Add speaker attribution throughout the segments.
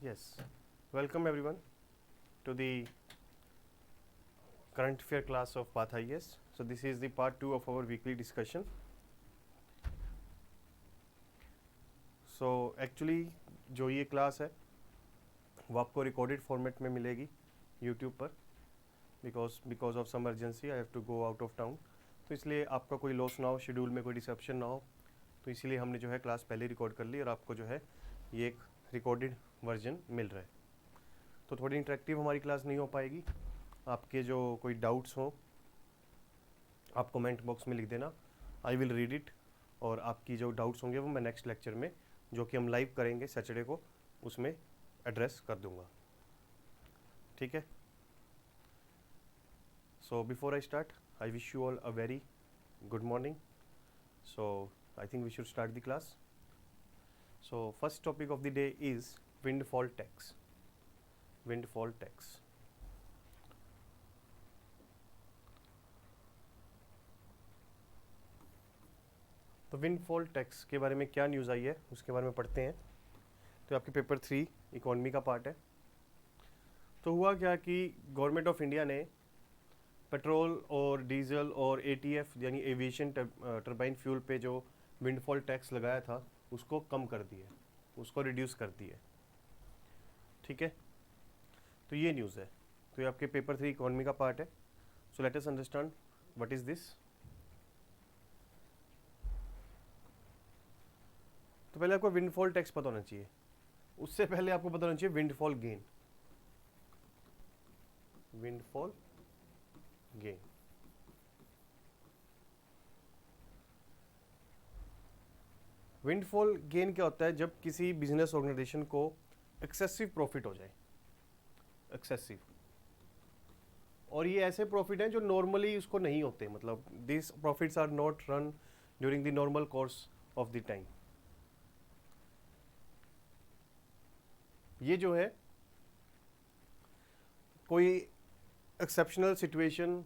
Speaker 1: Yes, welcome everyone to the current affair class of Path IAS. So this is the part 2 of our weekly discussion. So actually जो ये class है वो आपको recorded format में मिलेगी YouTube पर because of some urgency I have to go out of town, तो इसलिए आपका कोई लॉस ना हो, शेड्यूल में कोई डिसरप्शन ना हो, तो इसीलिए हमने जो है क्लास पहले रिकॉर्ड कर ली और आपको जो है ये एक रिकॉर्डेड वर्जन मिल रहा है। तो थोड़ी इंटरेक्टिव हमारी क्लास नहीं हो पाएगी। आपके जो कोई डाउट्स हों आप कमेंट बॉक्स में लिख देना, आई विल रीड इट, और आपकी जो डाउट्स होंगे वो मैं नेक्स्ट लेक्चर में जो कि हम लाइव करेंगे सैटरडे को उसमें एड्रेस कर दूंगा। ठीक है। So before I start I wish you all a very good morning. So I think we should start the class. So first topic of the day is windfall tax. Windfall tax. तो windfall tax के बारे में क्या news आई है उसके बारे में पढ़ते हैं। तो आपके पेपर 3 इकोनॉमी का पार्ट है। तो हुआ क्या कि गवर्नमेंट ऑफ इंडिया ने पेट्रोल और डीजल और एटीएफ यानी एविएशन टर्बाइन फ्यूल पे जो विंडफॉल टैक्स लगाया था उसको कम कर दिया, उसको रिड्यूस कर दिया। ठीक है। तो ये न्यूज़ है। तो ये आपके पेपर 3 इकोनॉमी का पार्ट है। So let us understand what is this. तो पहले आपको विंडफॉल टैक्स पता होना चाहिए, उससे पहले आपको पता होना चाहिए windfall gain. Windfall gain windfall gain क्या होता है? जब किसी बिजनेस ऑर्गेनाइजेशन को एक्सेसिव प्रॉफिट हो जाए, एक्सेसिव, और ये ऐसे प्रॉफिट हैं जो नॉर्मली उसको नहीं होते, मतलब this profits are not run during the normal course of the time. ये जो है कोई exceptional situation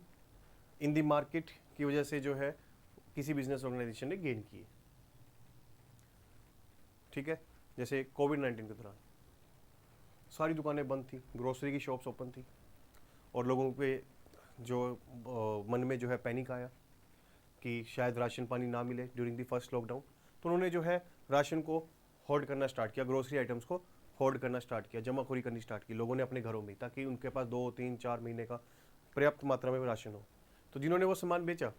Speaker 1: in the market की वजह से जो है किसी बिजनेस ऑर्गेनाइजेशन ने गेन की है। ठीक है। जैसे कोविड-19 के दौरान सारी दुकानें बंद थी, ग्रोसरी की शॉप्स ओपन थी, और लोगों के जो मन में जो है पैनिक आया कि शायद राशन पानी ना मिले ड्यूरिंग द फर्स्ट लॉकडाउन। तो उन्होंने जो है राशन को होल्ड करना स्टार्ट किया, ग्रोसरी आइटम्स को होल्ड करना स्टार्ट किया, जमाखोरी करनी स्टार्ट की लोगों ने अपने घरों में, ताकि उनके पास 2, 3, 4 महीने का पर्याप्त मात्रा में राशन हो। तो जिन्होंने वो सामान बेचा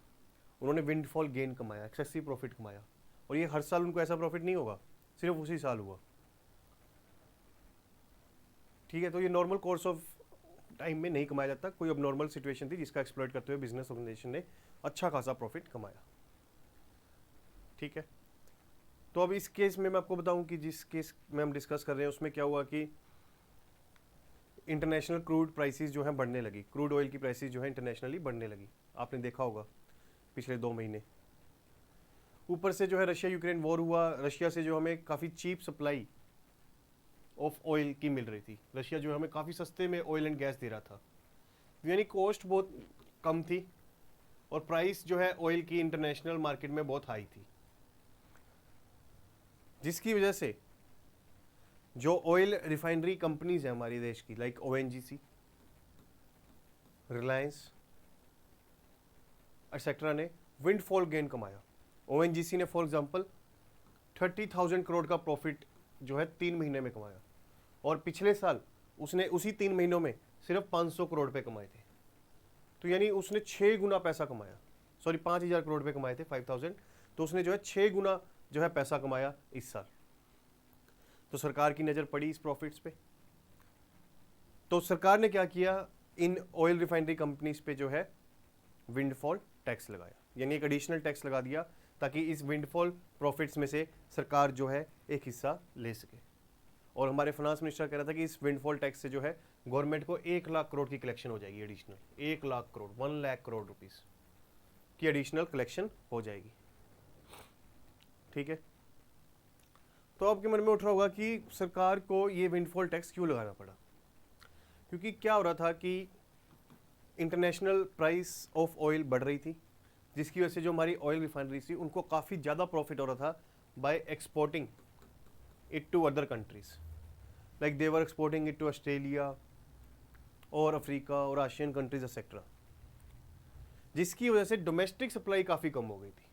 Speaker 1: उन्होंने विंडफॉल गेन कमाया, एक्सेसिव प्रॉफिट कमाया, और ये हर साल उनको ऐसा प्रॉफिट नहीं होगा, सिर्फ उसी साल हुआ। ठीक है। तो ये नॉर्मल कोर्स ऑफ टाइम में नहीं कमाया जाता, कोई अब नॉर्मल सिचुएशन थी जिसका एक्सप्लॉइट करते हुए बिजनेस ऑर्गेनाइजेशन ने अच्छा खासा प्रॉफिट कमाया। ठीक है। तो अब इस केस में मैं आपको बताऊं कि जिस केस में हम डिस्कस कर रहे हैं उसमें क्या हुआ कि इंटरनेशनल क्रूड प्राइसेस जो है बढ़ने लगी, क्रूड ऑयल की प्राइसेस जो है इंटरनेशनली बढ़ने लगी। आपने देखा होगा पिछले 2 महीने। ऊपर से जो है रशिया यूक्रेन वॉर हुआ, रशिया से जो हमें काफ़ी चीप सप्लाई ऑफ ऑयल की मिल रही थी। रशिया जो हमें काफ़ी सस्ते में ऑयल एंड गैस दे रहा था, यानी कॉस्ट बहुत कम थी और प्राइस जो है ऑयल की इंटरनेशनल मार्केट में बहुत हाई थी, जिसकी वजह से जो ऑयल रिफाइनरी कंपनीज हैं हमारे देश की, लाइक ओएनजीसी, रिलायंस एक्सेट्रा, ने विंडफॉल गेन कमाया। ओएनजीसी ने फॉर एग्जांपल 30,000 करोड़ का प्रॉफिट जो है 3 महीने में कमाया, और पिछले साल उसने उसी 3 महीनों में सिर्फ 500 करोड़ पे कमाए थे। तो यानी उसने 6 गुना पैसा कमाया, सॉरी 5,000 करोड़ पे कमाए थे 5,000, तो उसने जो है 6 गुना जो है पैसा कमाया इस साल। तो सरकार की नज़र पड़ी इस प्रॉफिट्स पे, तो सरकार ने क्या किया, इन ऑयल रिफाइनरी कंपनीज पे जो है विंडफॉल टैक्स लगाया, यानी एक एडिशनल टैक्स लगा दिया ताकि इस विंडफॉल प्रॉफिट्स में से सरकार जो है एक हिस्सा ले सके। और हमारे फाइनेंस मिनिस्टर कह रहा था कि इस विंडफॉल टैक्स से जो है गवर्नमेंट को 1 लाख करोड़ की कलेक्शन हो जाएगी एडिशनल, 1 लाख करोड़, 1 लाख करोड़ रुपीस की एडिशनल कलेक्शन हो जाएगी। ठीक है। तो आपके मन में उठ रहा होगा कि सरकार को ये विंडफॉल टैक्स क्यों लगाना पड़ा? क्योंकि क्या हो रहा था कि इंटरनेशनल प्राइस ऑफ ऑयल बढ़ रही थी, जिसकी वजह से जो हमारी ऑयल रिफाइनरीज थी उनको काफ़ी ज़्यादा प्रॉफिट हो रहा था by exporting it to other countries. Like they were exporting it to Australia और अफ्रीका और एशियन कंट्रीज एक्सेट्रा, जिसकी वजह से डोमेस्टिक सप्लाई काफ़ी कम हो गई थी,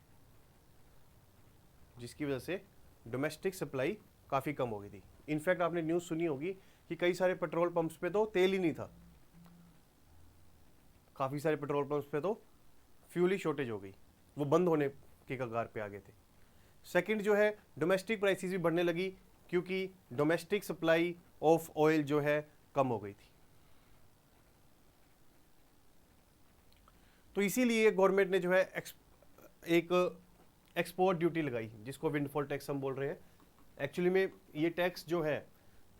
Speaker 1: जिसकी वजह से डोमेस्टिक सप्लाई काफ़ी कम हो गई थी। इनफैक्ट आपने न्यूज़ सुनी होगी कि कई सारे पेट्रोल पंप्स पे तो तेल ही नहीं था, काफ़ी सारे पेट्रोल पंप्स पे तो फ्यूल ही शॉर्टेज हो गई, वो बंद होने के कगार पे आ गए थे। सेकंड जो है, डोमेस्टिक प्राइसेस भी बढ़ने लगी क्योंकि डोमेस्टिक सप्लाई ऑफ ऑयल जो है कम हो गई थी। तो इसीलिए गवर्नमेंट ने जो है एक एक्सपोर्ट ड्यूटी लगाई, जिसको विंडफॉल टैक्स हम बोल रहे हैं। एक्चुअली में ये टैक्स जो है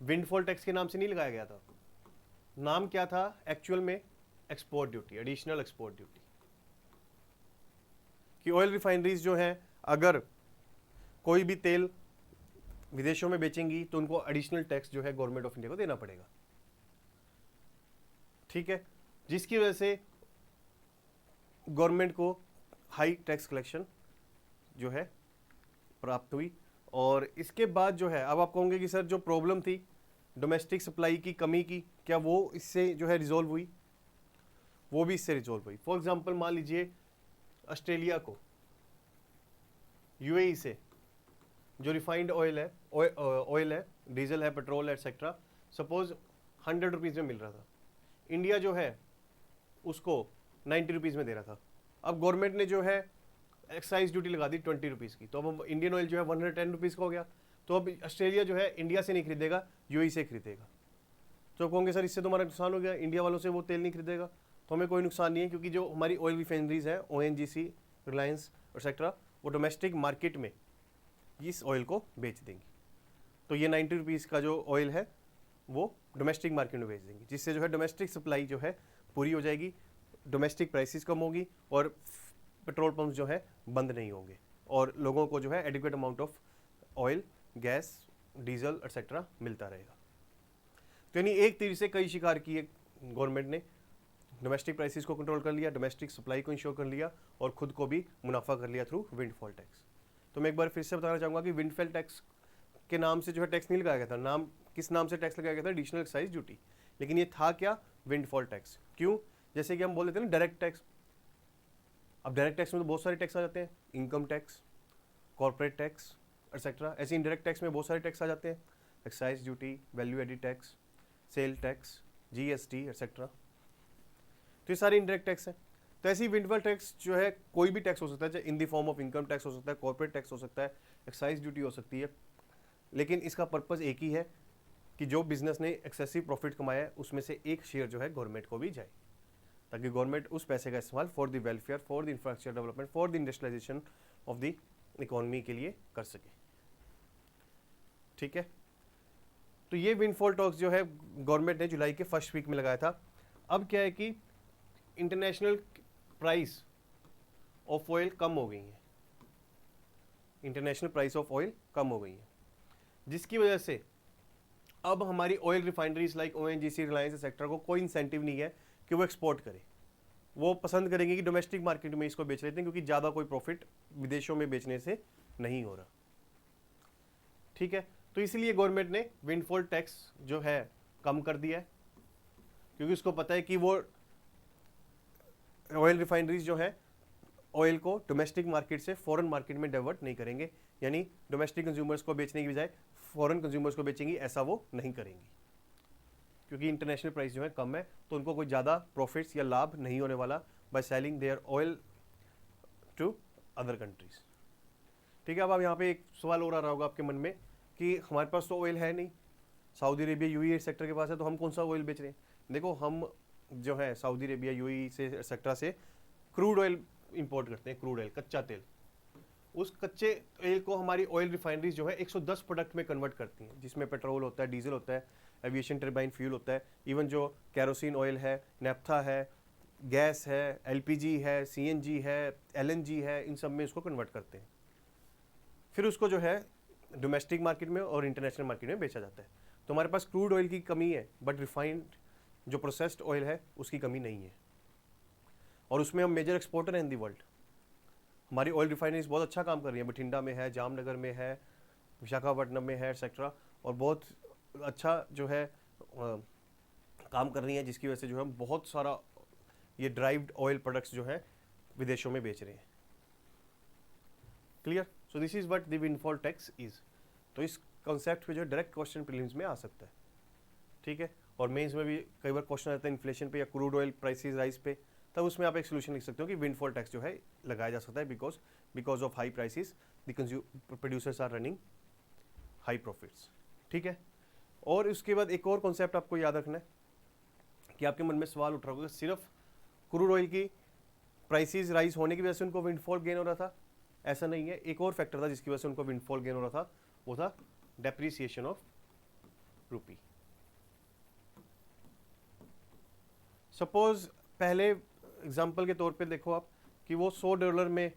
Speaker 1: विंडफॉल टैक्स के नाम से नहीं लगाया गया था, नाम क्या था एक्चुअल में? Export duty, additional export duty. कि ऑयल रिफाइनरीज जो है अगर कोई भी तेल विदेशों में बेचेंगी तो उनको एडिशनल टैक्स जो है गवर्नमेंट ऑफ इंडिया को देना पड़ेगा, ठीक है, जिसकी वजह से गवर्नमेंट को हाई टैक्स कलेक्शन जो है प्राप्त हुई। और इसके बाद जो है, अब आप कहोगे कि सर जो प्रॉब्लम थी डोमेस्टिक सप्लाई की कमी की, क्या वो इससे जो है रिजॉल्व हुई? वो भी इससे रिजॉल्व हुई। फॉर एग्जांपल मान लीजिए ऑस्ट्रेलिया को यूएई से जो रिफाइंड ऑयल है, डीजल है, पेट्रोल है एक्सेट्रा, सपोज 100 रुपीज़ में मिल रहा था, इंडिया जो है उसको 90 रुपीज़ में दे रहा था। अब गवर्नमेंट ने जो है एक्साइज ड्यूटी लगा दी 20 रुपीज़ की, तो अब इंडियन ऑयल जो है 110 रुपीज़ का हो गया। तो अब ऑस्ट्रेलिया जो है इंडिया से नहीं खरीदेगा, यूएई से खरीदेगा। तो कहोगे सर इससे तो हमारा नुकसान हो गया, इंडिया वालों से वो तेल नहीं खरीदेगा। तो हमें कोई नुकसान नहीं है, क्योंकि जो हमारी ऑयल रिफाइनरीज है ओएनजीसी, रिलायंस एक्सेट्रा, वो डोमेस्टिक मार्केट में इस ऑयल को बेच देंगी। तो ये 90 रुपीज़ का जो ऑयल है वो डोमेस्टिक मार्केट में बेच देंगी, जिससे जो है डोमेस्टिक सप्लाई जो है पूरी हो जाएगी, डोमेस्टिक प्राइसेस कम होगी और पेट्रोल पंप जो है बंद नहीं होंगे और लोगों को जो है adequate amount of oil, gas, diesel etcetera मिलता रहेगा। तो यानी एक तीर से कई शिकार किए गवर्नमेंट ने, डोमेस्टिक प्राइसेस को कंट्रोल कर लिया, डोमेस्टिक सप्लाई को इंश्योर कर लिया और खुद को भी मुनाफा कर लिया थ्रू विंडफॉल टैक्स। तो मैं एक बार फिर से बताना चाहूँगा कि विंडफॉल टैक्स के नाम से जो है टैक्स नहीं लगाया गया था, नाम किस नाम से टैक्स लगाया गया था? Additional excise duty. लेकिन ये था क्या? Windfall tax. क्यों? जैसे कि हम बोल देते हैं ना डायरेक्ट टैक्स। अब डायरेक्ट टैक्स में तो बहुत सारे टैक्स आ जाते हैं, income tax, corporate tax etcetera. ऐसे इनडायरेक्ट टैक्स में बहुत सारे टैक्स आ जाते हैं, excise duty, value added tax, sale tax, GST etcetera. तो ये सारे इनडायरेक्ट टैक्स हैं। तो ऐसी विंडफॉल टैक्स जो है कोई भी टैक्स हो सकता है, चाहे in the form of income tax हो सकता है, कॉर्पोरेट टैक्स हो सकता है, एक्साइज ड्यूटी हो सकती है, लेकिन इसका पर्पज़ एक ही है कि जो बिजनेस ने एक्सेसिव प्रॉफिट कमाया है उसमें से एक शेयर जो है गवर्नमेंट को भी जाए, ताकि गवर्नमेंट उस पैसे का इस्तेमाल for the welfare, for the infrastructure development, for the industrialization of the economy के लिए कर सके, ठीक है। तो ये विंडफॉल टैक्स जो है गवर्नमेंट ने जुलाई के फर्स्ट वीक में लगाया था। अब क्या है कि इंटरनेशनल प्राइस ऑफ ऑयल कम हो गई है, इंटरनेशनल प्राइस ऑफ ऑयल कम हो गई है, जिसकी वजह से अब हमारी oil refineries like ONGC, Reliance etcetera को कोई इंसेंटिव नहीं है कि वो एक्सपोर्ट करे। वो पसंद करेंगे कि डोमेस्टिक मार्केट में इसको बेच लेते हैं, क्योंकि ज़्यादा कोई प्रॉफिट विदेशों में बेचने से नहीं हो रहा, ठीक है। तो इसलिए गवर्नमेंट ने विंडफॉल टैक्स जो है कम कर दिया है, क्योंकि उसको पता है कि वो ऑयल रिफाइनरीज जो है ऑयल को डोमेस्टिक मार्केट से फॉरेन मार्केट में डाइवर्ट नहीं करेंगे, यानी डोमेस्टिक कंज्यूमर्स को बेचने की बजाय फॉरेन कंज्यूमर्स को बेचेंगी, ऐसा वो नहीं करेंगी, क्योंकि इंटरनेशनल प्राइस जो है कम है, तो उनको कोई ज़्यादा प्रॉफिट्स या लाभ नहीं होने वाला by selling their oil to other countries, ठीक है। अब यहाँ पे एक सवाल और आ रहा होगा आपके मन में कि हमारे पास तो ऑयल है नहीं, सऊदी अरेबिया, यूएई सेक्टर के पास है, तो हम कौन सा ऑयल बेच रहे हैं? देखो, हम जो है सऊदी अरेबिया, यूएई से सेक्टर से क्रूड ऑयल इंपोर्ट करते हैं, क्रूड ऑयल, कच्चा तेल। उस कच्चे तेल को हमारी ऑयल रिफाइनरीज जो है 110 प्रोडक्ट में कन्वर्ट करती हैं, जिसमें पेट्रोल होता है, डीजल होता है, एविएशन टर्बाइन फ्यूल होता है, इवन जो कैरोसिन ऑयल है, नेफ्था है, गैस है, एलपीजी है, सीएनजी है, एलएनजी है, इन सब में इसको कन्वर्ट करते हैं। फिर उसको जो है डोमेस्टिक मार्केट में और इंटरनेशनल मार्केट में बेचा जाता है। तो हमारे पास क्रूड ऑयल की कमी है, बट रिफाइंड जो प्रोसेस्ड ऑयल है उसकी कमी नहीं है, और उसमें हम मेजर एक्सपोर्टर हैं इन दी वर्ल्ड। हमारी ऑयल रिफाइनरीज बहुत अच्छा काम कर रही है, बठिंडा में है, जामनगर में है, विशाखापट्टनम में है एक्सेट्रा, और बहुत अच्छा जो है काम कर रही हैं, जिसकी वजह से जो है बहुत सारा ये ड्राइव्ड ऑयल प्रोडक्ट्स जो है विदेशों में बेच रहे हैं। Clear? So this is what the windfall tax is. तो इस कॉन्सेप्ट पे जो है डायरेक्ट क्वेश्चन प्रीलिम्स में आ सकता है, ठीक है। और मेंस में भी कई बार क्वेश्चन आता है इन्फ्लेशन पे या क्रूड ऑयल प्राइसेस राइज पे, तब उसमें आप एक सोल्यूशन लिख सकते हो कि विंडफॉल टैक्स जो है लगाया जा सकता है because of high prices the producers are running high profits, ठीक है। और उसके बाद एक और कॉन्सेप्ट आपको याद रखना है कि आपके मन में सवाल उठ रहा होगा, सिर्फ क्रूड ऑयल की प्राइसेस राइज होने की वजह से उनको विंडफॉल गेन हो रहा था? ऐसा नहीं है, एक और फैक्टर था जिसकी वजह से उनको विंडफॉल गेन हो रहा था, वो था डेप्रिसिएशन ऑफ रूपी। सपोज पहले एग्जांपल के तौर पे देखो आप कि वो $100 में,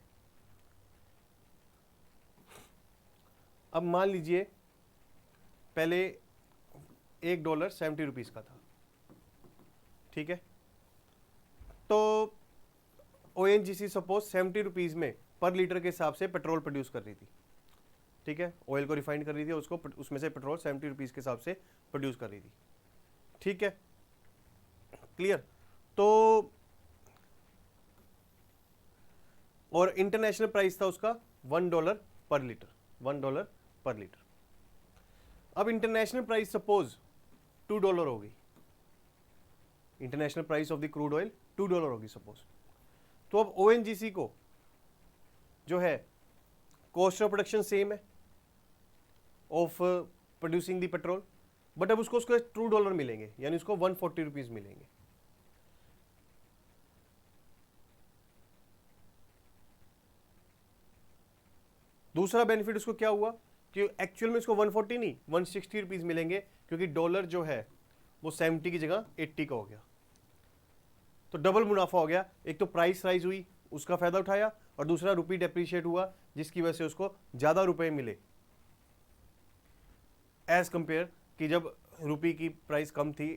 Speaker 1: अब मान लीजिए पहले $1 70 रुपीज का था, ठीक है। तो ONGC सपोज 70 रुपीज में पर लीटर के हिसाब से पेट्रोल प्रोड्यूस कर रही थी, ठीक है। ऑयल को रिफाइंड कर रही थी, उसको उसमें से पेट्रोल 70 रुपीज के हिसाब से प्रोड्यूस कर रही थी, ठीक है। क्लियर? तो और इंटरनेशनल प्राइस था उसका $1 पर लीटर, $1 पर लीटर। अब इंटरनेशनल प्राइस सपोज $2 होगी, international price of the crude oil $2 होगी सपोज। तो अब ONGC को जो है कॉस्ट ऑफ प्रोडक्शन सेम है of producing the petrol, but अब उसको $2 मिलेंगे, यानी उसको 140 रुपीज मिलेंगे। दूसरा बेनिफिट उसको क्या हुआ कि एक्चुअल में उसको 140 नहीं 160 रुपीज मिलेंगे, क्योंकि डॉलर जो है वो 70 की जगह 80 का हो गया। तो डबल मुनाफा हो गया, एक तो प्राइस राइज हुई उसका फायदा उठाया, और दूसरा रुपी डेप्रिशिएट हुआ जिसकी वजह से उसको ज्यादा रुपए मिले एज कंपेयर कि जब रुपी की प्राइस कम थी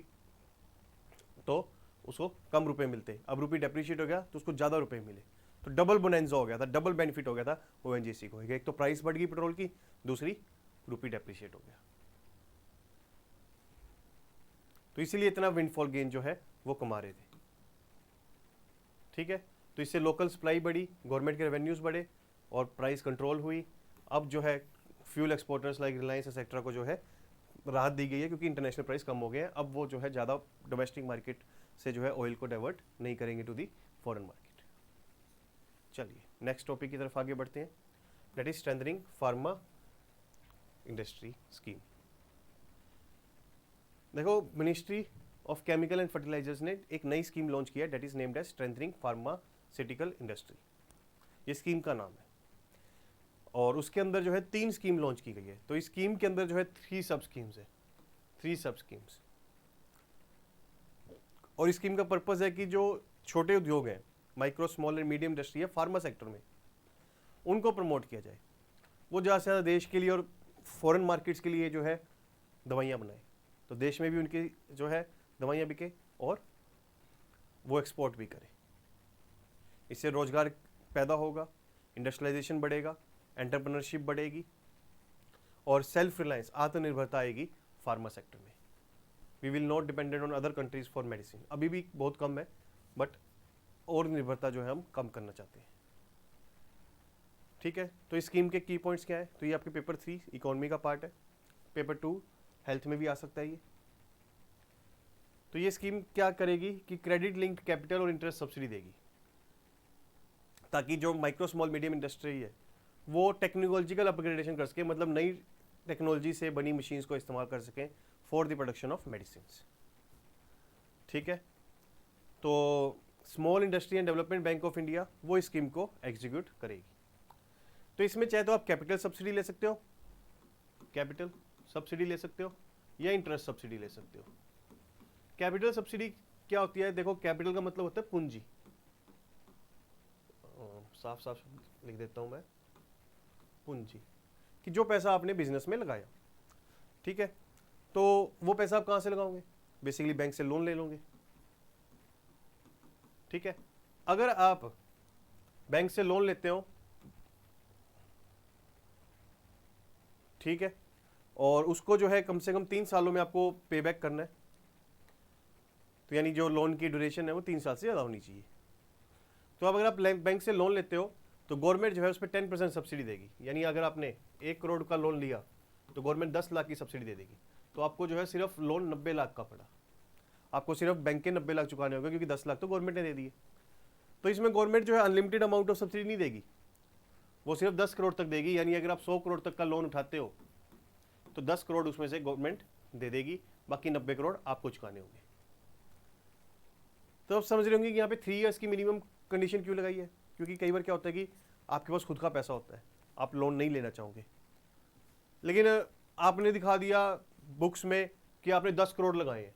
Speaker 1: तो उसको कम रुपए मिलते, अब रुपी डेप्रिशिएट हो गया तो उसको ज्यादा रुपए मिले। तो डबल बोनेंजा हो गया था, डबल बेनिफिट हो गया था ONGC को। एक तो प्राइस बढ़ गई पेट्रोल की, दूसरी रुपी डेप्रिशिएट हो गया, तो इसीलिए इतना विंडफॉल गेन जो है वो कमा रहे थे, ठीक है। तो इससे लोकल सप्लाई बढ़ी, गवर्नमेंट के रेवेन्यूज बढ़े और प्राइस कंट्रोल हुई। अब जो है fuel exporters like Reliance etcetera को जो है राहत दी गई है, क्योंकि इंटरनेशनल प्राइस कम हो गए हैं। अब वो जो है ज़्यादा डोमेस्टिक मार्केट से जो है ऑयल को डाइवर्ट नहीं करेंगे टू दी फॉरेन मार्केट। चलिए नेक्स्ट टॉपिक की तरफ आगे बढ़ते हैं, that is strengthening pharma industry scheme. देखो ministry of chemical and fertilisers ने एक नई स्कीम लॉन्च किया, that is named as strengthening pharmaceutical industry, ये स्कीम का नाम है। और उसके अंदर जो है 3 स्कीम लॉन्च की गई है। तो इस स्कीम के अंदर जो है 3 सब स्कीम्स है, 3 सब स्कीम्स। और इस स्कीम का पर्पस है कि जो छोटे उद्योग हैं, micro small and medium industry है फार्मा सेक्टर में, उनको प्रमोट किया जाए, वो ज़्यादा से ज़्यादा देश के लिए और फॉरेन मार्केट्स के लिए जो है दवाइयाँ बनाए, तो देश में भी उनकी जो है दवाइयाँ बिके और वो एक्सपोर्ट भी करे। इससे रोजगार पैदा होगा, इंडस्ट्रियलाइजेशन बढ़ेगा, एंटरप्रेन्योरशिप बढ़ेगी और सेल्फ रिलायंस आत्मनिर्भरता आएगी फार्मा सेक्टर में। We will not dependent on other countries for medicine, अभी भी बहुत कम है, बट और निर्भरता जो है हम कम करना चाहते हैं, ठीक है। तो इस स्कीम के की पॉइंट्स क्या है? तो ये आपके पेपर 3 इकोनॉमी का पार्ट है, पेपर 2 हेल्थ में भी आ सकता है ये। तो ये स्कीम क्या करेगी कि क्रेडिट लिंक्ड कैपिटल और इंटरेस्ट सब्सिडी देगी, ताकि जो माइक्रो स्मॉल मीडियम इंडस्ट्री है वो टेक्नोलॉजिकल अपग्रेडेशन कर सके, मतलब नई टेक्नोलॉजी से बनी मशीन्स को इस्तेमाल कर सकें for the production of medicine, ठीक है। तो small industry and development bank of India वो इस स्कीम को एग्जीक्यूट करेगी। तो इसमें चाहे तो आप कैपिटल सब्सिडी ले सकते हो, कैपिटल सब्सिडी ले सकते हो, या इंटरेस्ट सब्सिडी ले सकते हो। कैपिटल सब्सिडी क्या होती है? देखो कैपिटल का मतलब होता है पूंजी, साफ साफ लिख देता हूं मैं, पूंजी, कि जो पैसा आपने बिजनेस में लगाया, ठीक है। तो वो पैसा आप कहां से लगाओगे? बेसिकली बैंक से लोन ले लोगे, ठीक है। अगर आप बैंक से लोन लेते हो, ठीक है, और उसको जो है कम से कम 3 सालों में आपको पे बैक करना है। तो यानी जो लोन की ड्यूरेशन है वो 3 साल से ज़्यादा होनी चाहिए। तो अब अगर आप बैंक से लोन लेते हो तो गवर्नमेंट जो है उस पर 10% सब्सिडी देगी। यानी अगर आपने 1 करोड़ का लोन लिया तो गवर्नमेंट 10 लाख की सब्सिडी दे देगी। तो आपको जो है सिर्फ लोन 90 लाख का पड़ा, आपको सिर्फ बैंक के 90 लाख चुकाने होंगे, क्योंकि 10 लाख तो गवर्नमेंट ने दे दिए। तो इसमें गवर्नमेंट जो है अनलिमिटेड अमाउंट ऑफ सब्सिडी नहीं देगी, वो सिर्फ 10 करोड़ तक देगी। यानी अगर आप 100 करोड़ तक का लोन उठाते हो तो 10 करोड़ उसमें से गवर्नमेंट दे देगी, बाकी 90 करोड़ आपको चुकाने होंगे। तो आप समझ रहे होंगे कि यहाँ पे 3 इयर्स की मिनिमम कंडीशन क्यों लगाई है, क्योंकि कई बार क्या होता है कि आपके पास खुद का पैसा होता है, आप लोन नहीं लेना चाहोगे, लेकिन आपने दिखा दिया बुक्स में कि आपने 10 करोड़ लगाए हैं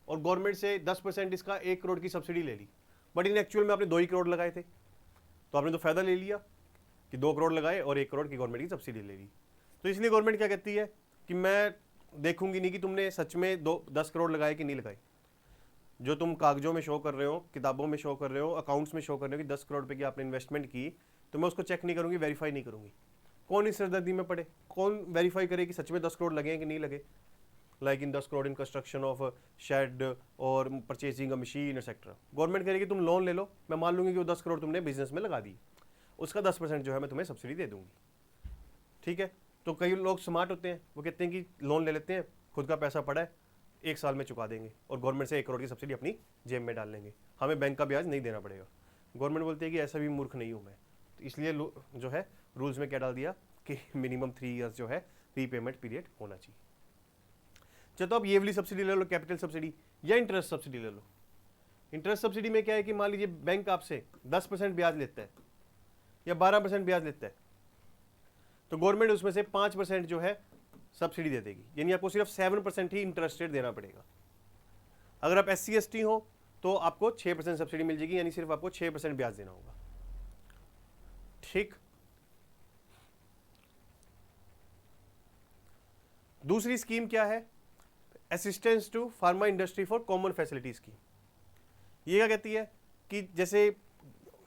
Speaker 1: और गवर्नमेंट से 10% इसका 1 करोड़ की सब्सिडी ले ली, बट इन एक्चुअल में आपने 2 ही करोड़ लगाए थे। तो आपने तो फायदा ले लिया कि 2 करोड़ लगाए और 1 करोड़ की गवर्नमेंट की सब्सिडी ले ली। तो इसलिए गवर्नमेंट क्या कहती है कि मैं देखूंगी नहीं कि तुमने सच में 10 करोड़ लगाए कि नहीं लगाए। जो तुम कागजों में शो कर रहे हो, किताबों में शो कर रहे हो, अकाउंट्स में शो कर रहे हो कि 10 करोड़ रुपए की आपने इन्वेस्टमेंट की, तो मैं उसको चेक नहीं करूंगी, वेरीफाई नहीं करूंगी। कौन इस सरदर्दी में पड़े, कौन वेरीफाई करे कि सच में 10 करोड़ लगे हैं कि नहीं लगे। Like in 10 crore in construction of shed और purchasing a machine etcetera. Government कहेगी तुम लोन ले लो, मैं मान लूंगी कि वो 10 करोड़ तुमने बिजनेस में लगा दी, उसका 10% जो है मैं तुम्हें सब्सिडी दे दूंगी। ठीक है, तो कई लोग स्मार्ट होते हैं, वो कहते हैं कि लोन ले लेते हैं, खुद का पैसा पड़ा है, 1 साल में चुका देंगे और गवर्नमेंट से 1 करोड़ की सब्सिडी अपनी जेब में डाल लेंगे, हमें बैंक का ब्याज नहीं देना पड़ेगा। गवर्नमेंट बोलती है कि ऐसा भी मूर्ख नहीं हूँ मैं। तो इसलिए जो है रूल्स में क्या डाल दिया कि मिनिमम 3 ईयर्स जो है रीपेमेंट पीरियड होना चाहिए। चलो, तो अब ये वाली सब्सिडी ले लो, कैपिटल सब्सिडी या इंटरेस्ट सब्सिडी ले लो। इंटरेस्ट सब्सिडी में क्या है कि मान लीजिए बैंक आपसे 10% ब्याज लेता है या 12% ब्याज लेता है, तो गवर्नमेंट उसमें से 5% जो है सब्सिडी दे देगी। यानी आपको सिर्फ 7% ही इंटरेस्ट रेट देना पड़ेगा। अगर आप SC ST हो तो आपको 6% सब्सिडी मिल जाएगी, यानी सिर्फ आपको 6% ब्याज देना होगा। ठीक, दूसरी स्कीम क्या है, assistance to pharma industry for common facility scheme. ये क्या कहती है कि जैसे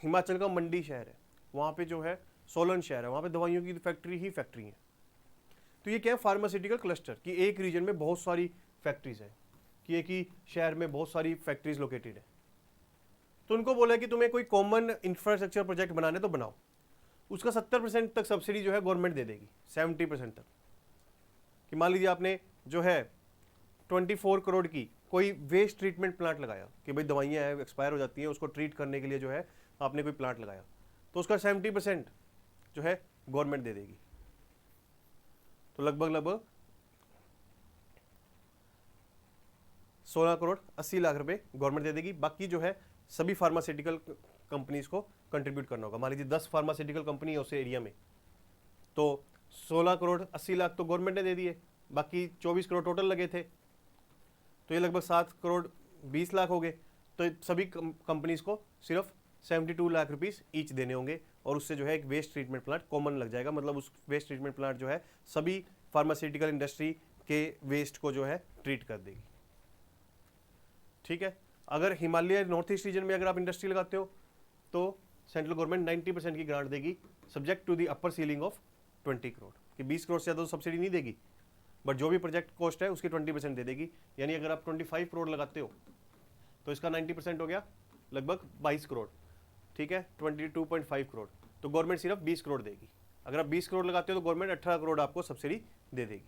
Speaker 1: हिमाचल का मंडी शहर है, वहां पे जो है सोलन शहर है, वहां पे दवाइयों की फैक्ट्री ही फैक्ट्री है। तो ये क्या है, फार्मास्यूटिकल क्लस्टर कि एक रीजन में बहुत सारी फैक्ट्रीज है, कि एक ही शहर में बहुत सारी फैक्ट्रीज लोकेटेड है। तो उनको बोला कि तुम्हें कोई कॉमन इंफ्रास्ट्रक्चर प्रोजेक्ट बनाने तो बनाओ, उसका 70% तक सब्सिडी जो है गवर्नमेंट दे देगी, 70% तक। कि मान लीजिए आपने जो है 24 करोड़ की कोई वेस्ट ट्रीटमेंट प्लांट लगाया, कि भाई दवाइयाँ हैं एक्सपायर हो जाती हैं, उसको ट्रीट करने के लिए जो है आपने कोई प्लांट लगाया, तो उसका 70% जो है गवर्नमेंट दे देगी। तो लगभग 16 करोड़ 80 लाख रुपए गवर्नमेंट दे देगी। बाकी जो है सभी फार्मास्यूटिकल कंपनीज को कंट्रीब्यूट करना होगा। मान लीजिए 10 फार्मास्यूटिकल कंपनी है उस एरिया में, तो 16 करोड़ 80 लाख तो गवर्नमेंट ने दे दिए, बाकी 24 करोड़ टोटल लगे थे, तो ये लगभग 7 करोड़ 20 लाख हो गए। तो सभी कंपनीज को सिर्फ 72 लाख रुपीस ईच देने होंगे, और उससे जो है एक वेस्ट ट्रीटमेंट प्लांट कॉमन लग जाएगा। मतलब उस वेस्ट ट्रीटमेंट प्लांट जो है सभी फार्मास्यूटिकल इंडस्ट्री के वेस्ट को जो है ट्रीट कर देगी। ठीक है, अगर हिमालय नॉर्थ ईस्ट रीजन में अगर आप इंडस्ट्री लगाते हो तो सेंट्रल गवर्नमेंट 90% की ग्रांट देगी, subject to the upper ceiling of 20 crore, कि 20 करोड़ से ज़्यादा तो सब्सिडी नहीं देगी, बट जो भी प्रोजेक्ट कॉस्ट है उसकी 20% दे देगी। यानी अगर आप 25 करोड़ लगाते हो तो इसका 90% हो गया लगभग 22 करोड़। ठीक है, 22.5 करोड़, तो गवर्नमेंट सिर्फ 20 करोड़ देगी। अगर आप 20 करोड़ लगाते हो तो गवर्नमेंट 18 करोड़ आपको सब्सिडी दे देगी।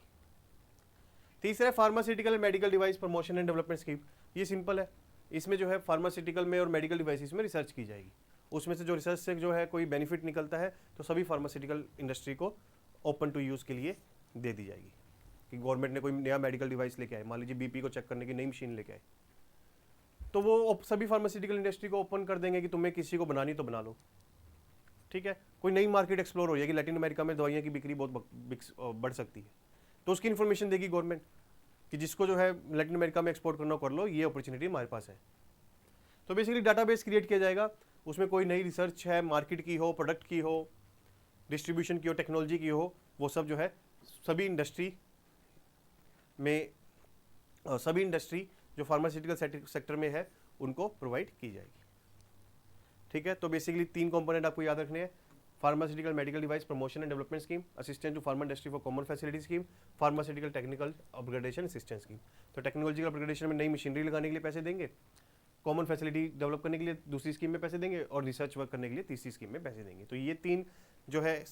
Speaker 1: तीसरा है pharmaceutical and medical device promotion and development scheme. ये सिंपल है, इसमें जो है फार्मास्यूटिकल में और मेडिकल डिवाइसेस में रिसर्च की जाएगी, उसमें से जो रिसर्च से जो है कोई बेनिफिट निकलता है तो सभी फार्मास्यूटिकल इंडस्ट्री को ओपन टू यूज़ के लिए दे दी जाएगी। कि गवर्नमेंट ने कोई नया मेडिकल डिवाइस लेके आए, मान लीजिए बीपी को चेक करने की नई मशीन लेके आए, तो वो सभी फार्मास्यूटिकल इंडस्ट्री को ओपन कर देंगे कि तुम्हें किसी को बनानी तो बना लो। ठीक है, कोई नई मार्केट एक्सप्लोर हो जाएगी, लैटिन अमेरिका में दवाइयाँ की बिक्री बहुत बढ़ सकती है, तो उसकी इन्फॉर्मेशन देगी गवर्नमेंट कि जिसको जो है लैटिन अमेरिका में एक्सपोर्ट करना कर लो, ये अपॉर्चुनिटी हमारे पास है। तो बेसिकली डाटाबेस क्रिएट किया जाएगा, उसमें कोई नई रिसर्च है, मार्केट की हो, प्रोडक्ट की हो, डिस्ट्रीब्यूशन की हो, टेक्नोलॉजी की हो, वो सब जो है सभी इंडस्ट्री में सभी इंडस्ट्री जो फार्मास्यूटिकल सेक्टर में है उनको प्रोवाइड की जाएगी। ठीक है, तो बेसिकली 3 कंपोनेंट आपको याद रखने हैं, pharmaceutical medical device promotion and development scheme, assistant to pharma industry for common facility scheme, pharmaceutical technical upgradation assistance scheme. तो टेक्नोलॉजिकल अपग्रेडेशन में नई मशीनरी लगाने के लिए पैसे देंगे, कॉमन फैसिलिटी डेवलप करने के लिए दूसरी स्कीम में पैसे देंगे, और रिसर्च वर्क करने के लिए तीसरी स्कीम में पैसे देंगे। तो ये 3 जो है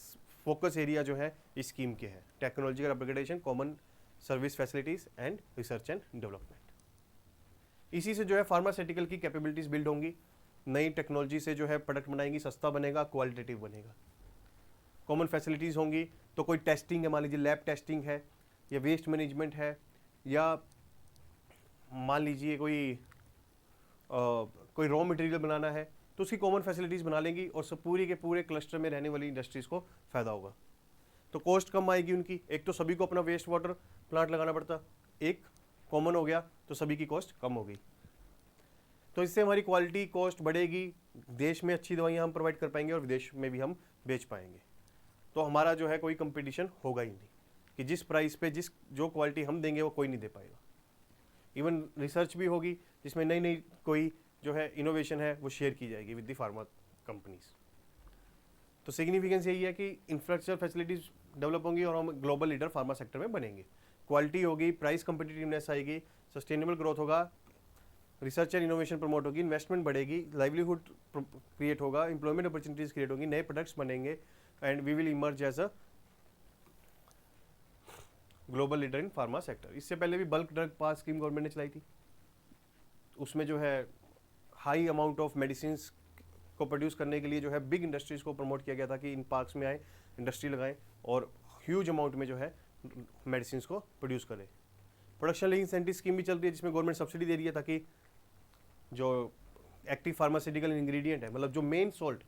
Speaker 1: फोकस एरिया जो है इस स्कीम के हैं, technological upgradation, common service facilities and research and development. इसी से जो है फार्मास्यूटिकल की कैपेबिलिटीज बिल्ड होंगी, नई टेक्नोलॉजी से जो है प्रोडक्ट बनाएंगी, सस्ता बनेगा, क्वालिटेटिव बनेगा। कॉमन फैसिलिटीज़ होंगी तो कोई टेस्टिंग है, मान लीजिए लैब टेस्टिंग है या वेस्ट मैनेजमेंट है, या मान लीजिए कोई रॉ मटेरियल बनाना है, तो उसकी कॉमन फैसिलिटीज़ बना लेंगी और सब पूरी के पूरे क्लस्टर में रहने वाली इंडस्ट्रीज़ को फ़ायदा होगा। तो कॉस्ट कम आएगी उनकी, एक तो सभी को अपना वेस्ट वाटर प्लांट लगाना पड़ता, एक कॉमन हो गया तो सभी की कॉस्ट कम हो गई। तो इससे हमारी क्वालिटी कॉस्ट बढ़ेगी, देश में अच्छी दवाइयाँ हम प्रोवाइड कर पाएंगे और विदेश में भी हम बेच पाएंगे। तो हमारा जो है कोई कंपटीशन होगा ही नहीं कि जिस प्राइस पे जो क्वालिटी हम देंगे वो कोई नहीं दे पाएगा। इवन रिसर्च भी होगी जिसमें नई नई कोई जो है इनोवेशन है वो शेयर की जाएगी विद द फार्मा कंपनीज। तो सिग्निफिकेंस यही है कि इंफ्रास्ट्रक्चर फैसिलिटीज डेवलप होंगी और हम ग्लोबल लीडर फार्मा सेक्टर में बनेंगे। क्वालिटी होगी, प्राइस कंपिटिटिवनेस आएगी, सस्टेनेबल ग्रोथ होगा, रिसर्च एंड इनोवेशन प्रमोट होगी, इन्वेस्टमेंट बढ़ेगी, लाइवलीहुड क्रिएट होगा, एम्प्लॉयमेंट अपॉर्चुनिटीज क्रिएट होंगी, नए प्रोडक्ट्स बनेंगे, and we will emerge as a global leader in pharma sector. इससे पहले भी bulk drug pass scheme government ने चलाई थी, उसमें जो है हाई अमाउंट ऑफ मेडिसिन को प्रोड्यूस करने के लिए जो है बिग इंडस्ट्रीज को प्रमोट किया गया था कि इन पार्क्स में आए, इंडस्ट्री लगाएं और ह्यूज अमाउंट में जो है मेडिसिन को प्रोड्यूस करें। प्रोडक्शन लिंक इंसेंटिव स्कीम भी चल रही है जिसमें गवर्नमेंट सब्सिडी दे रही है ताकि जो एक्टिव फार्मास्यूटिकल इंग्रेडिएंट है, मतलब जो main salt,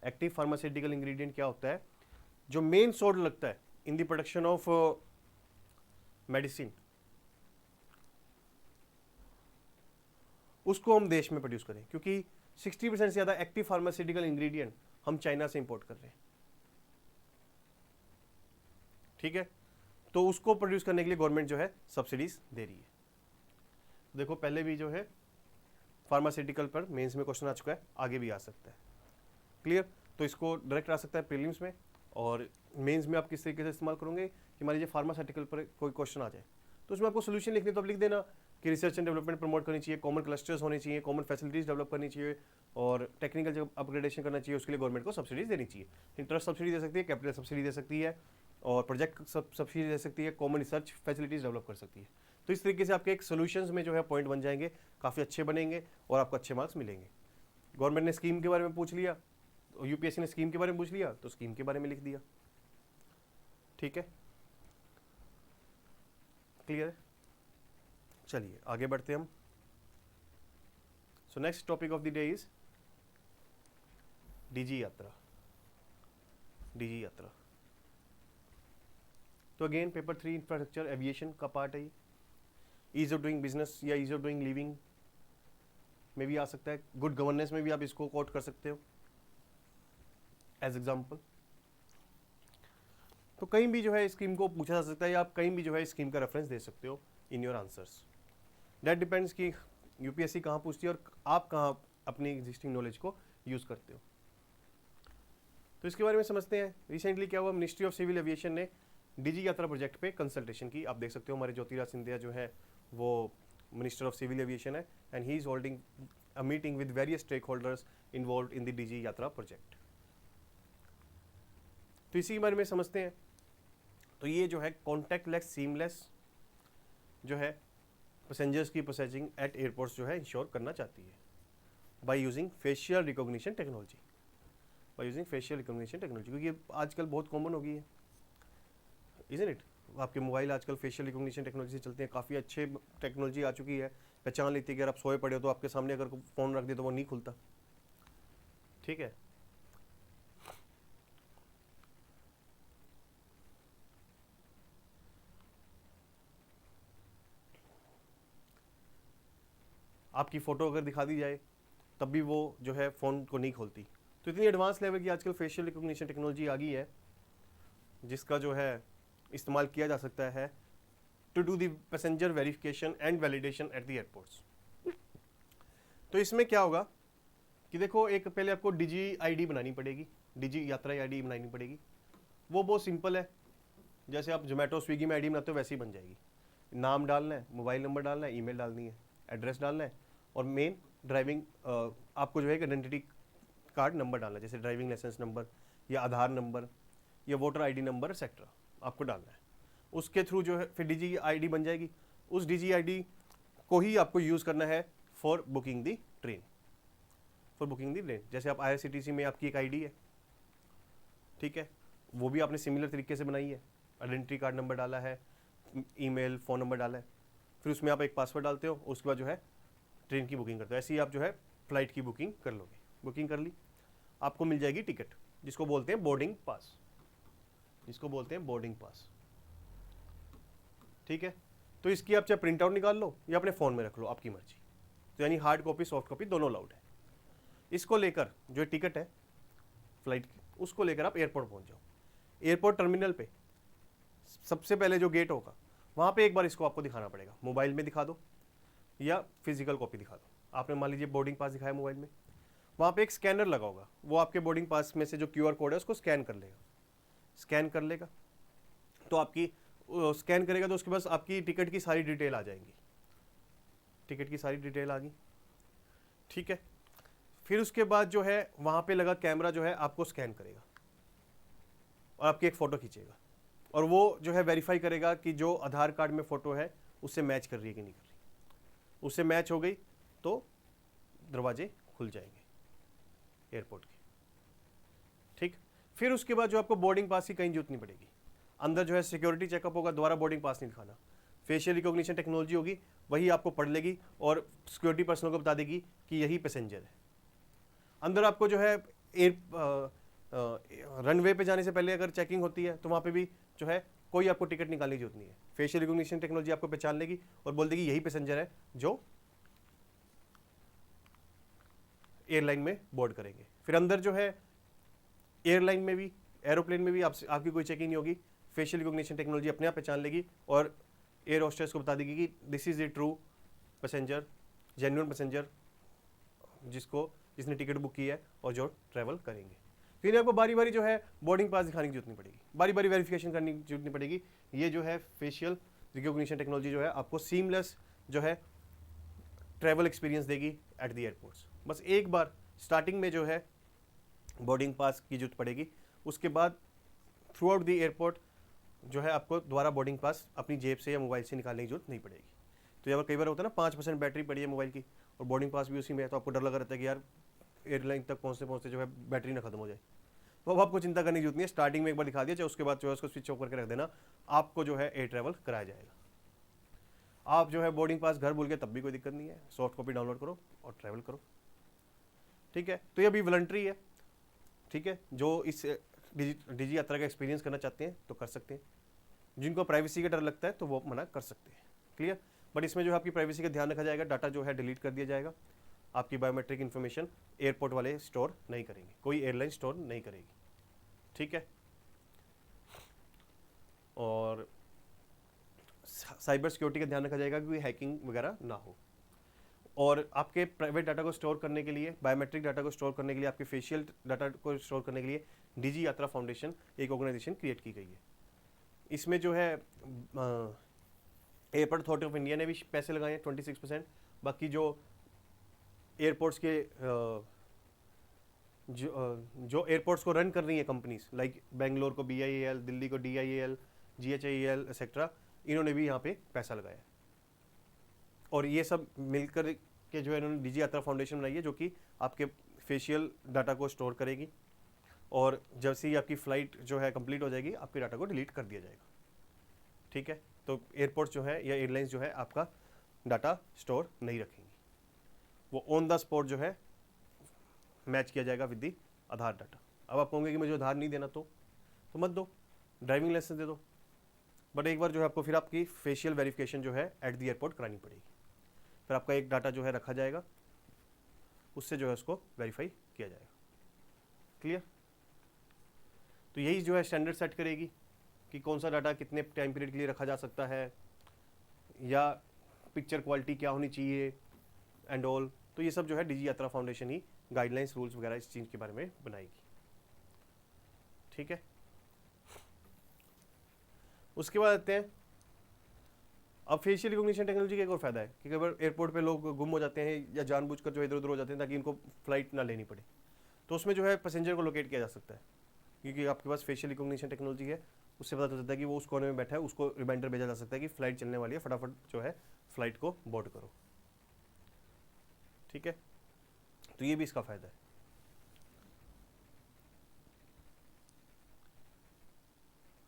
Speaker 1: active pharmaceutical ingredient क्या होता है, जो मेन सोल्ट लगता है in the production of medicine, उसको हम देश में प्रोड्यूस करें, क्योंकि 60% से ज़्यादा एक्टिव फार्मास्यूटिकल इंग्रेडिएंट हम चाइना से इंपोर्ट कर रहे हैं। ठीक है, तो उसको प्रोड्यूस करने के लिए गवर्नमेंट जो है सब्सिडीज दे रही है। देखो पहले भी जो है फार्मास्यूटिकल पर मेंस में क्वेश्चन आ चुका है, आगे भी आ सकता है। क्लियर? तो इसको डायरेक्ट आ सकता है प्रीलिम्स में, और मेंस में आप किस तरीके से इस्तेमाल करोगे कि मान लीजिए फार्मास्यूटिकल पर कोई क्वेश्चन आ जाए तो उसमें आपको सोल्यूशन लिखने, तो आप लिख देना कि रिसर्च एंड डेवलपमेंट प्रमोट करनी चाहिए, कॉमन क्लस्टर्स होने चाहिए, कॉमन फैसिलिटीज डेवलप करनी चाहिए, और टेक्निकल जब अपग्रेडेशन करना चाहिए उसके लिए गवर्नमेंट को सब्सिडीज देनी चाहिए। इंटरेस्ट सब्सिडी दे सकती है, कैपिटल सब्सिडी दे सकती है, और प्रोजेक्ट सब्सिडी दे सकती है, कॉमन रिसर्च फैसिलिटीज डेवलप कर सकती है। तो इस तरीके से आपके एक सोल्यूशंस में जो है पॉइंट बन जाएंगे, काफ़ी अच्छे बनेंगे और आपको अच्छे मार्क्स मिलेंगे। गवर्नमेंट ने स्कीम के बारे में पूछ लिया, यूपीएससी ने स्कीम के बारे में पूछ लिया तो स्कीम के बारे में लिख दिया। ठीक है, क्लियर है? चलिए आगे बढ़ते हैं हम। So next topic of the day is DG यात्रा। डीजी यात्रा तो अगेन पेपर 3 इंफ्रास्ट्रक्चर एविएशन का पार्ट है। ईज ऑफ डूइंग बिजनेस या ईज ऑफ डूइंग लिविंग में भी आ सकता है, गुड गवर्नेंस में भी आप इसको कोट कर सकते हो एज एग्जाम्पल। तो कहीं भी जो है स्कीम को पूछा जा सकता है, या आप कहीं भी जो है स्कीम का रेफरेंस दे सकते हो in your answers. That depends कि यूपीएससी कहाँ पूछती है और आप कहाँ अपनी एग्जिस्टिंग नॉलेज को यूज़ करते हो। तो इसके बारे में समझते हैं। रिसेंटली क्या हुआ, मिनिस्ट्री ऑफ सिविल एविएशन ने डीजी यात्रा प्रोजेक्ट पे कंसल्टेशन की। आप देख सकते हो हमारे ज्योतिराज सिंधिया जो है वो मिनिस्टर ऑफ सिविल एविएशन है, and he is holding a meeting with various stakeholders involve in the DigiYatra project. तो इसी के बारे में समझते हैं। तो ये जो है कॉन्टैक्टलेस सीमलेस जो है पैसेंजर्स की प्रोसेसिंग एट एयरपोर्ट्स जो है इंश्योर करना चाहती है by using facial recognition technology. By using facial recognition technology, क्योंकि आजकल बहुत कॉमन हो गई है, इज़न्ट इट? आपके मोबाइल आजकल फेशियल रिकॉग्निशन टेक्नोलॉजी से चलते हैं, काफ़ी अच्छे टेक्नोलॉजी आ चुकी है, पहचान लेती है कि अगर आप सोए पड़े हो तो आपके सामने अगर फ़ोन रख दे तो वो नहीं खुलता। ठीक है, आपकी फ़ोटो अगर दिखा दी जाए तब भी वो जो है फ़ोन को नहीं खोलती। तो इतनी एडवांस लेवल की आजकल फेशियल रिकॉग्निशन टेक्नोलॉजी आ गई है जिसका जो है इस्तेमाल किया जा सकता है to do the passenger verification and validation at the airports. तो इसमें क्या होगा कि देखो, एक पहले आपको डीजी आईडी बनानी पड़ेगी, डिजी यात्रा आईडी बनानी पड़ेगी। वो बहुत सिंपल है, जैसे आप जोमेटो स्विगी में आईडी बनाते हो वैसे ही बन जाएगी। नाम डालना है, मोबाइल नंबर डालना है, ईमेल डालनी है, एड्रेस डालना है, और मेन ड्राइविंग आपको जो है आइडेंटिटी कार्ड नंबर डालना है, जैसे ड्राइविंग लाइसेंस नंबर या आधार नंबर या वोटर आईडी नंबर एक्सेट्रा आपको डालना है। उसके थ्रू जो है फिर डीजी आईडी बन जाएगी। उस डीजी आईडी को ही आपको यूज़ करना है for booking the train, for booking the train. जैसे आप IRCTC में आपकी एक आईडी है, ठीक है, वो भी आपने सिमिलर तरीके से बनाई है, आइडेंटिटी कार्ड नंबर डाला है, ईमेल फ़ोन नंबर डाला है, फिर उसमें आप एक पासवर्ड डालते हो, उसके बाद जो है ट्रेन की बुकिंग करते हो। ऐसे ही आप जो है फ्लाइट की बुकिंग कर लोगे। बुकिंग कर ली, आपको मिल जाएगी टिकट, जिसको बोलते हैं बोर्डिंग पास, जिसको बोलते हैं बोर्डिंग पास, ठीक है। तो इसकी आप चाहे प्रिंट आउट निकाल लो या अपने फ़ोन में रख लो, आपकी मर्जी। तो यानी हार्ड कॉपी सॉफ्ट कॉपी दोनों अलाउड है। इसको लेकर जो टिकट है फ्लाइट की, उसको लेकर आप एयरपोर्ट पहुंच जाओ। एयरपोर्ट टर्मिनल पे सबसे पहले जो गेट होगा वहाँ पे एक बार इसको आपको दिखाना पड़ेगा। मोबाइल में दिखा दो या फिजिकल कॉपी दिखा दो। आपने मान लीजिए बोर्डिंग पास दिखाया मोबाइल में, वहाँ पे एक स्कैनर लगा होगा, वो आपके बोर्डिंग पास में से जो QR कोड है उसको स्कैन कर लेगा। स्कैन कर लेगा तो आपकी स्कैन करेगा तो उसके पास आपकी टिकट की सारी डिटेल आ जाएंगी। टिकट की सारी डिटेल आ गई, ठीक है। फिर उसके बाद जो है वहाँ पे लगा कैमरा जो है आपको स्कैन करेगा और आपकी एक फ़ोटो खींचेगा, और वो जो है वेरीफाई करेगा कि जो आधार कार्ड में फ़ोटो है उससे मैच कर रही है कि नहीं कर रही। उससे मैच हो गई तो दरवाजे खुल जाएंगे एयरपोर्ट के, ठीक। फिर उसके बाद जो आपको बोर्डिंग पास की कहीं जरूरत नहीं पड़ेगी। अंदर जो है सिक्योरिटी चेकअप होगा, दोबारा बोर्डिंग पास नहीं दिखाना। फेशियल रिकॉग्निशन टेक्नोलॉजी होगी, वही आपको पढ़ लेगी और सिक्योरिटी पर्सनल को बता देगी कि यही पैसेंजर है। अंदर आपको जो है रनवे पे जाने से पहले अगर चेकिंग होती है तो वहाँ पे भी जो है कोई आपको टिकट निकालने की जरूरत नहीं है। फेशियल रिकॉग्निशन टेक्नोलॉजी आपको पहचान लेगी और बोल देगी यही पैसेंजर है जो एयरलाइन में बोर्ड करेंगे। फिर अंदर जो है एयरलाइन में भी, एरोप्लेन में भी आपकी कोई चेकिंग नहीं होगी। फेशियल रिकॉग्निशन टेक्नोलॉजी अपने आप पहचान लेगी और एयर होस्टेस को बता देगी कि this is the true passenger, genuine passenger, जिसने टिकट बुक की है और जो ट्रैवल करेंगे। फिर आपको बारी बारी जो है बोर्डिंग पास दिखाने की जरूरत नहीं पड़ेगी, बारी बारी वेरिफिकेशन करने की जरूरत नहीं पड़ेगी। ये जो है फेशियल रिकॉग्निशन टेक्नोलॉजी जो है आपको सीमलेस जो है ट्रैवल एक्सपीरियंस देगी एट द एयरपोर्ट्स। बस एक बार स्टार्टिंग में जो है बोर्डिंग पास की जरूरत पड़ेगी, उसके बाद थ्रू आउट द एयरपोर्ट जो है आपको दोबारा बोर्डिंग पास अपनी जेब से या मोबाइल से निकालने की जरूरत नहीं पड़ेगी। तो यहाँ कई बार होता है ना 5% बैटरी पड़ी है मोबाइल की और बोर्डिंग पास भी उसी में है, तो आपको डर लगा रहता है कि यार एयरलाइन तक पहुँचते पहुँचते जो है बैटरी ना खत्म हो जाए। तो अब आपको चिंता करने की जरूरत नहीं है, स्टार्टिंग में एक बार दिखा दिया, चाहे उसके बाद जो है उसको स्विच ऑफ करके रख देना, आपको जो है एयर ट्रैवल कराया जाएगा। आप जो है बोर्डिंग पास घर भूल गए तब भी कोई दिक्कत नहीं है, सॉफ्ट कॉपी डाउनलोड करो और ट्रैवल करो, ठीक है। तो ये अभी वॉलंटरी है, ठीक है। जो इस डिजी यात्रा का एक्सपीरियंस करना चाहते हैं तो कर सकते हैं, जिनको प्राइवेसी का डर लगता है तो वो मना कर सकते हैं, क्लियर। बट इसमें जो है आपकी प्राइवेसी का ध्यान रखा जाएगा, डाटा जो है डिलीट कर दिया जाएगा, आपकी बायोमेट्रिक इन्फॉर्मेशन एयरपोर्ट वाले स्टोर नहीं करेंगे, कोई एयरलाइन स्टोर नहीं करेगी, ठीक है। और साइबर सिक्योरिटी का ध्यान रखा जाएगा कि कोई हैकिंग वगैरह ना हो। और आपके प्राइवेट डाटा को स्टोर करने के लिए, बायोमेट्रिक डाटा को स्टोर करने के लिए, आपके फेशियल डाटा को स्टोर करने के लिए डिजी यात्रा फाउंडेशन एक ऑर्गेनाइजेशन क्रिएट की गई है। इसमें जो है एयरपोर्ट अथॉरिटी ऑफ इंडिया ने भी पैसे लगाए हैं 26%। बाकी जो एयरपोर्ट्स के जो एयरपोर्ट्स को रन कर रही हैं कंपनीज, लाइक बेंगलोर को BIAL, दिल्ली को DIAL, GHIAL एक्सेट्रा, इन्होंने भी यहाँ पे पैसा लगाया है। और ये सब मिलकर के जो है इन्होंने डिजी यात्रा फाउंडेशन बनाई है, जो कि आपके फेशियल डाटा को स्टोर करेगी और जब से ही आपकी फ़्लाइट जो है कंप्लीट हो जाएगी आपके डाटा को डिलीट कर दिया जाएगा, ठीक है। तो एयरपोर्ट जो है या एयरलाइंस जो है आपका डाटा स्टोर नहीं रखेंगी, वो ऑन द स्पॉट जो है मैच किया जाएगा विद दी आधार डाटा। अब आप कहोगे कि मुझे आधार नहीं देना तो मत दो, ड्राइविंग लाइसेंस दे दो, बट एक बार जो है आपको फिर आपकी फेशियल वेरिफिकेशन जो है एट द एयरपोर्ट करानी पड़ेगी। फिर आपका एक डाटा जो है रखा जाएगा, उससे जो है उसको वेरीफाई किया जाएगा, क्लियर। तो यही जो है स्टैंडर्ड सेट करेगी कि कौन सा डाटा कितने टाइम पीरियड के लिए रखा जा सकता है, या पिक्चर क्वालिटी क्या होनी चाहिए एंड ऑल। तो ये सब जो है डिजी यात्रा फाउंडेशन ही गाइडलाइंस रूल्स वगैरह इस चीज़ के बारे में बनाएगी, ठीक है, उसके बाद आते हैं, अब फेशियल रिकॉग्निशन टेक्नोलॉजी का एक और फायदा है कि कई बार एयरपोर्ट पे लोग गुम हो जाते हैं या जानबूझकर जो इधर उधर हो जाते हैं ताकि इनको फ्लाइट ना लेनी पड़े, तो उसमें जो है पैसेंजर को लोकेट किया जा सकता है, क्योंकि आपके पास फेशियल रिकॉग्निशन टेक्नोलॉजी है, उससे पता चल जाता है कि वो उस कोने में बैठा है, उसको रिमाइंडर भेजा जा सकता है कि फ्लाइट चलने वाली है, फटाफट जो है फ्लाइट को बोर्ड करो। ठीक है, तो ये भी इसका फायदा है।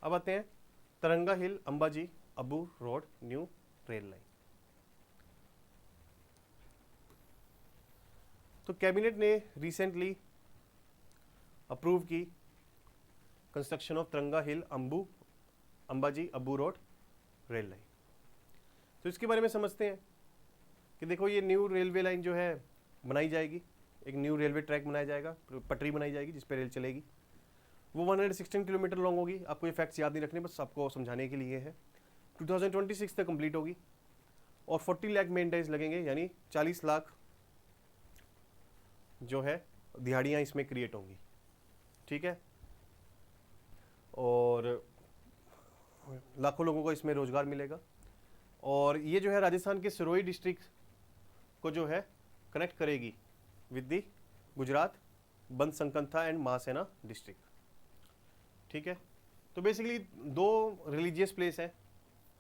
Speaker 1: अब आते हैं Taranga hill Ambaji Abu road new rail line. तो कैबिनेट ने रिसेंटली अप्रूव की construction of Taranga hill Ambaji Abu road rail line. तो इसके बारे में समझते हैं कि देखो ये न्यू रेलवे लाइन जो है बनाई जाएगी, एक न्यू रेलवे ट्रैक बनाया जाएगा, पटरी बनाई जाएगी जिस पे रेल चलेगी। वो 116 किलोमीटर लॉन्ग होगी। आपको ये फैक्ट्स याद नहीं रखने, बस आपको समझाने के लिए है। 2026 तक कंप्लीट होगी और 40 लाख मेन डेज लगेंगे, यानी 40 लाख जो है दिहाड़ियाँ इसमें क्रिएट होंगी। ठीक है, और लाखों लोगों को इसमें रोजगार मिलेगा। और ये जो है राजस्थान के सिरोही डिस्ट्रिक्ट को जो है कनेक्ट करेगी with the Gujarat Banaskantha and Mehsana district. ठीक है, तो बेसिकली दो रिलीजियस प्लेस है,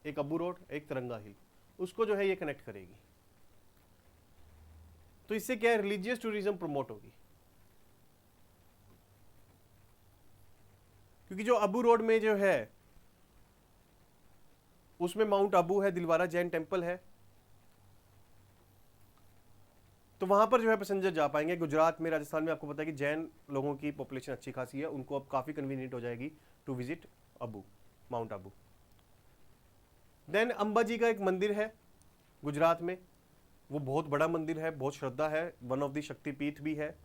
Speaker 1: एक अबू रोड एक तरंगा हिल, उसको जो है ये कनेक्ट करेगी। तो इससे क्या है, रिलीजियस टूरिज्म प्रमोट होगी, क्योंकि जो अबू रोड में जो है उसमें माउंट अबू है, दिलवारा जैन टेम्पल है, तो वहां पर जो है पैसेंजर जा पाएंगे। गुजरात में, राजस्थान में आपको पता है कि जैन लोगों की पॉपुलेशन अच्छी खासी है, उनको अब काफी कन्वीनियंट हो जाएगी to visit Abu, mount Abu. Then Ambaji का एक मंदिर है गुजरात में, वो बहुत बड़ा मंदिर है, बहुत श्रद्धा है, वन ऑफ द शक्तिपीठ भी है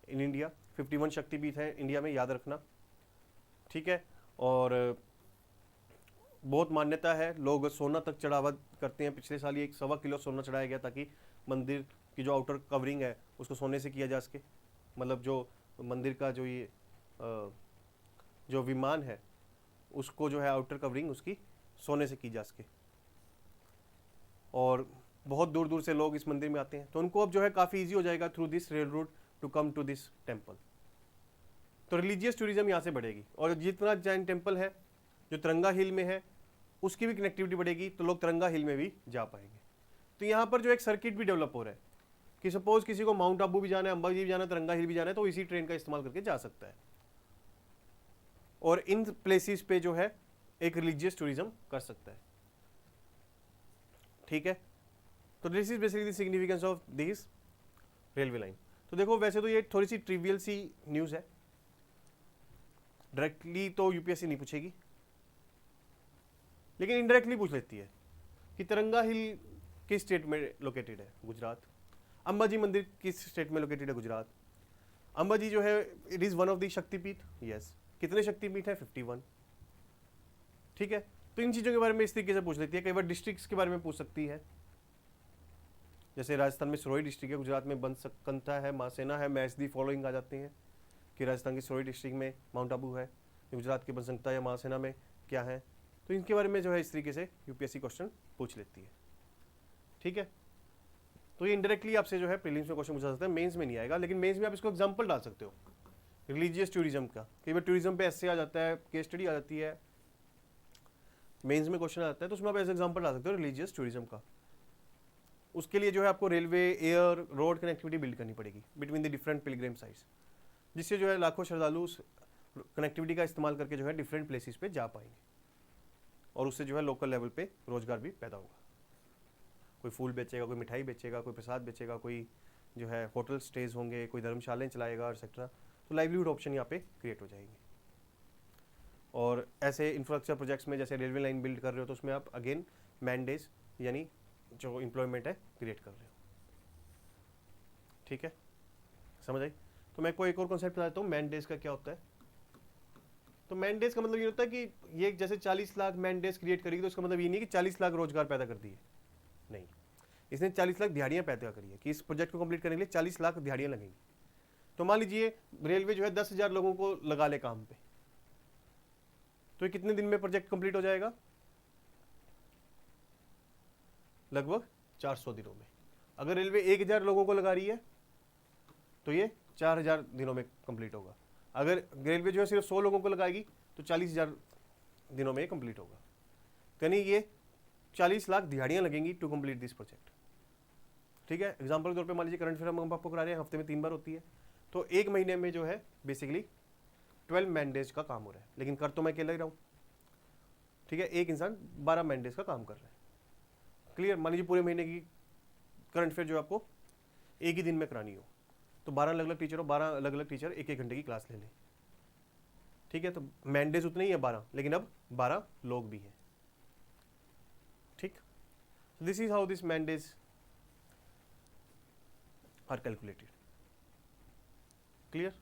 Speaker 1: इन इंडिया। 51 शक्तिपीठ है इंडिया में, याद रखना। ठीक है, और बहुत मान्यता है, लोग सोना तक चढ़ावा करते हैं। पिछले साल ही 1.25 किलो सोना चढ़ाया गया ताकि मंदिर की जो आउटर कवरिंग है उसको सोने से किया जा सके, मतलब जो मंदिर का जो ये जो विमान है उसको जो है आउटर कवरिंग उसकी सोने से की जा सके। और बहुत दूर दूर से लोग इस मंदिर में आते हैं, तो उनको अब जो है काफ़ी इजी हो जाएगा through this rail route to come to this temple. तो रिलीजियस टूरिज्म यहाँ से बढ़ेगी, और जितना जैन टेम्पल है जो तरंगा हिल में है उसकी भी कनेक्टिविटी बढ़ेगी, तो लोग तरंगा हिल में भी जा पाएंगे। तो यहाँ पर जो एक सर्किट भी डेवलप हो रहा है कि सपोज किसी को माउंट आबू भी जाना है, अंबाजी भी जाना है, तरंगा हिल भी जाना है, तो इसी ट्रेन का इस्तेमाल करके जा सकता है, और इन प्लेसेस पे जो है एक रिलीजियस टूरिज्म कर सकता है। ठीक है, तो this is basically the significance of this railway line. तो देखो वैसे तो ये थोड़ी सी ट्रिवियल सी न्यूज़ है, डायरेक्टली तो यूपीएससी नहीं पूछेगी, लेकिन इनडायरेक्टली पूछ लेती है कि तरंगा हिल किस स्टेट में लोकेटेड है, गुजरात। अंबाजी मंदिर किस स्टेट में लोकेटेड है, गुजरात। अंबाजी जो है it is one of the शक्तिपीठ, यस। कितने शक्तिपीठ है, 51। ठीक है, तो इन चीज़ों के बारे में इस तरीके से पूछ लेती है। कई बार डिस्ट्रिक्ट्स के बारे में पूछ सकती है, जैसे राजस्थान में सिरोही डिस्ट्रिक्ट है, गुजरात में बनसंकंथा है, महासेना है, मैच दी फॉलोइंग आ जाते हैं कि राजस्थान की सिरोही डिस्ट्रिक्ट में माउंट आबू है, गुजरात के बनसंकंथा या महासेना में क्या है। तो इनके बारे में जो है इस तरीके से यूपीएससी क्वेश्चन पूछ लेती है। ठीक है, तो ये इंडायरेक्टली आपसे जो है प्रीलिम्स में क्वेश्चन पूछा सकता है, मेंस में नहीं आएगा, लेकिन मेंस में आप इसको एग्जांपल डाल सकते हो रिलीजियस टूरिज्म का। कई बार टूरिज्म पे ऐसे आ जाता है, केस स्टडी आ जाती है, मेंस में क्वेश्चन आता है, तो उसमें आप ऐसे एग्जांपल डाल सकते हो रिलीजियस टूरिज्म का। उसके लिए जो है आपको railway, air, road connectivity build करनी पड़ेगी between the different Pilgrim sites, जिससे जो है लाखों श्रद्धालु कनेक्टिविटी का इस्तेमाल करके जो है डिफरेंट प्लेसेस पे जा पाएंगे, और उससे जो है लोकल लेवल पे रोजगार भी पैदा होगा। कोई फूल बेचेगा, कोई मिठाई बेचेगा, कोई प्रसाद बेचेगा, कोई जो है होटल स्टेज होंगे, कोई धर्मशालाएं चलाएगा एक्सेट्रा। तो लाइवलीहुड ऑप्शन यहाँ पे क्रिएट हो जाएंगे। और ऐसे इंफ्रास्ट्रक्चर प्रोजेक्ट्स में जैसे रेलवे लाइन बिल्ड कर रहे हो, तो उसमें आप अगेन मैंडेज यानी जो एम्प्लॉयमेंट है क्रिएट कर रहे हो। ठीक है, समझ आई। तो मैं कोई एक और कॉन्सेप्ट बताता हूँ, मैंडेज का क्या होता है। तो मैंडेज का मतलब ये होता है कि ये जैसे 40 लाख मैंडेज क्रिएट करेगी, तो इसका मतलब ये नहीं कि 40 लाख रोजगार पैदा कर दिए, नहीं, इसने 40 लाख दिहाड़ियाँ पैदा करी है कि इस प्रोजेक्ट को कंप्लीट करने के लिए 40 लाख दिहाड़ियाँ लगेंगी। तो मान लीजिए रेलवे जो है 10,000 लोगों को लगा ले काम पे, तो ये कितने दिन में प्रोजेक्ट कंप्लीट हो जाएगा? लगभग 400 दिनों में। अगर रेलवे 1000 लोगों को लगा रही है तो ये 4000 दिनों में कंप्लीट होगा। अगर रेलवे जो है सिर्फ 100 लोगों को लगाएगी तो 40000 दिनों में कंप्लीट होगा। यानी ये 40 लाख दिहाड़ियां लगेंगी टू कंप्लीट दिस प्रोजेक्ट। ठीक है, एग्जांपल के तौर पे मान लीजिए करंट अफेयर हम आपको करा रहे हैं, हफ्ते में 3 बार होती है, तो एक महीने में जो है बेसिकली 12 मैंडेज का काम हो रहा है, लेकिन कर तो मैं अकेला ही रहा हूँ। ठीक है, एक इंसान 12 मैंडेज का काम कर रहा है। क्लियर? मान लीजिए पूरे महीने की करंट अफेयर जो आपको एक ही दिन में करानी हो, तो 12 अलग अलग टीचर हो, 12 अलग अलग टीचर 1-1 घंटे की क्लास ले लें। ठीक है, तो मैंडेज उतने ही है 12, लेकिन अब 12 लोग भी हैं। ठीक, this is how this mandays are calculated. Clear?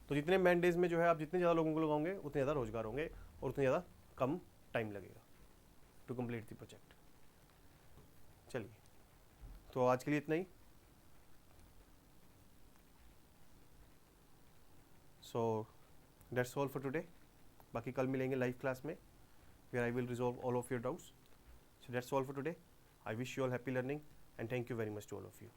Speaker 1: तो जितने मैंडेज में जो है आप जितने ज़्यादा लोगों को लगाओगे उतने ज़्यादा रोजगार होंगे और उतने ज़्यादा कम टाइम लगेगा टू कंप्लीट द प्रोजेक्ट। चलिए, तो आज के लिए इतना ही। So that's all for today. बाकी कल मिलेंगे लाइव क्लास में, where I will resolve all of your doubts. So that's all for today. I wish you all happy learning and thank you very much to all of you.